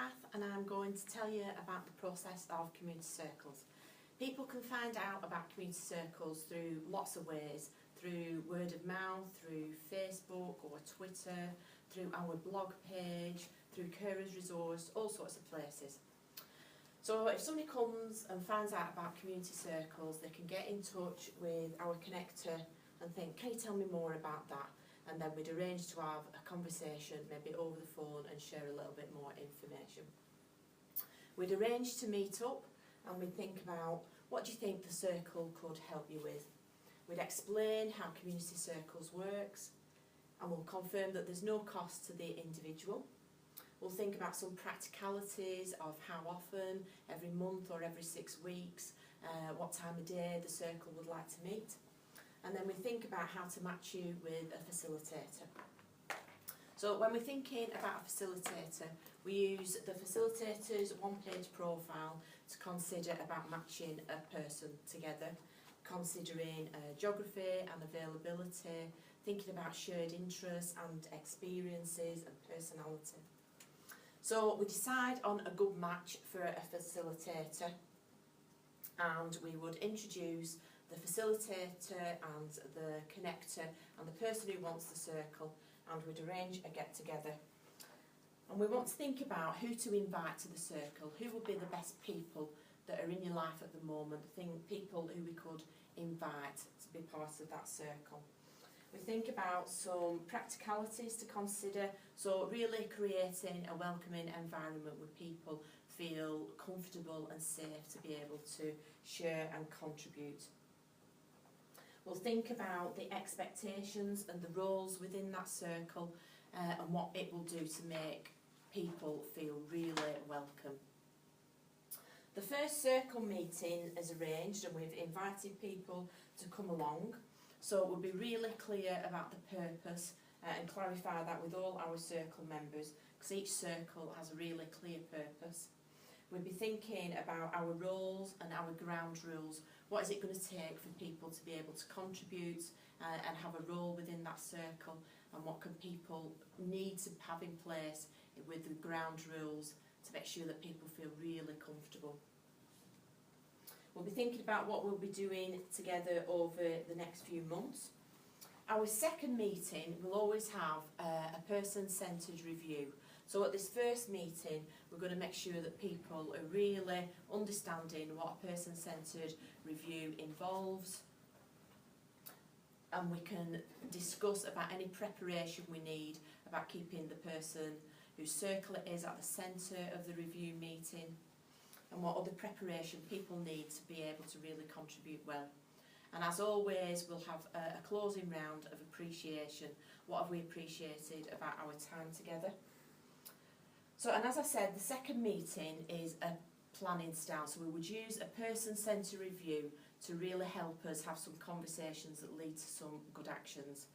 Cath and I'm going to tell you about the process of community circles. People can find out about community circles through lots of ways, through word of mouth, through Facebook or Twitter, through our blog page, through Carers Resource, all sorts of places. So if somebody comes and finds out about community circles, they can get in touch with our connector and think, can you tell me more about that? And then we'd arrange to have a conversation, maybe over the phone, and share a little bit more information. We'd arrange to meet up and we'd think about, what do you think the circle could help you with? We'd explain how community circles works, and we'll confirm that there's no cost to the individual. We'll think about some practicalities of how often, every month or every 6 weeks, what time of day the circle would like to meet. And then we think about how to match you with a facilitator. So when we're thinking about a facilitator, we use the facilitator's one-page profile to consider about matching a person together, considering geography and availability, thinking about shared interests and experiences and personality. So we decide on a good match for a facilitator, and we would introduce the facilitator and the connector and the person who wants the circle, and we'd arrange a get-together. And we want to think about who to invite to the circle, who would be the best people that are in your life at the moment, people who we could invite to be part of that circle. We think about some practicalities to consider, so really creating a welcoming environment where people feel comfortable and safe to be able to share and contribute. We'll think about the expectations and the roles within that circle and what it will do to make people feel really welcome. The first circle meeting is arranged and we've invited people to come along. So we'll be really clear about the purpose and clarify that with all our circle members, because each circle has a really clear purpose. We'll be thinking about our roles and our ground rules. What is it going to take for people to be able to contribute and have a role within that circle, and what can people need to have in place with the ground rules to make sure that people feel really comfortable. We'll be thinking about what we'll be doing together over the next few months. Our second meeting will always have a person-centred review. So at this first meeting, we're going to make sure that people are really understanding what a person-centred review involves, and we can discuss about any preparation we need about keeping the person whose circle it is at the centre of the review meeting, and what other preparation people need to be able to really contribute well. And as always, we'll have a closing round of appreciation. What have we appreciated about our time together? So, and as I said, the second meeting is a planning style, so we would use a person-centred review to really help us have some conversations that lead to some good actions.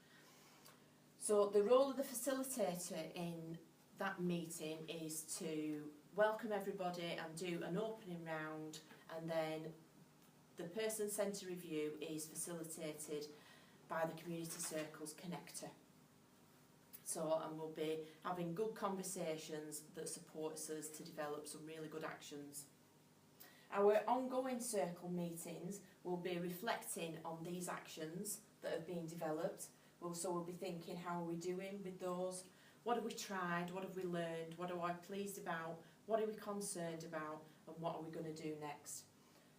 So the role of the facilitator in that meeting is to welcome everybody and do an opening round, and then the person-centred review is facilitated by the Community Circles connector. So, and we'll be having good conversations that supports us to develop some really good actions. Our ongoing circle meetings will be reflecting on these actions that have been developed. So we'll be thinking, how are we doing with those? What have we tried? What have we learned? What are we pleased about? What are we concerned about? And what are we going to do next?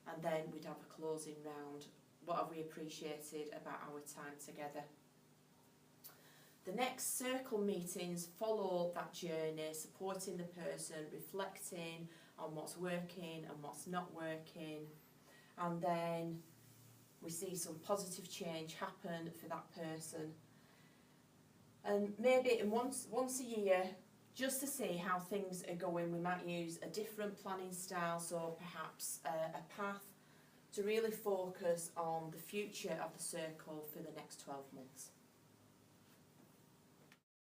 And then we'd have a closing round. What have we appreciated about our time together? The next circle meetings follow that journey, supporting the person, reflecting on what's working and what's not working, and then we see some positive change happen for that person. And maybe once a year, just to see how things are going, we might use a different planning style, so perhaps a path to really focus on the future of the circle for the next 12 months.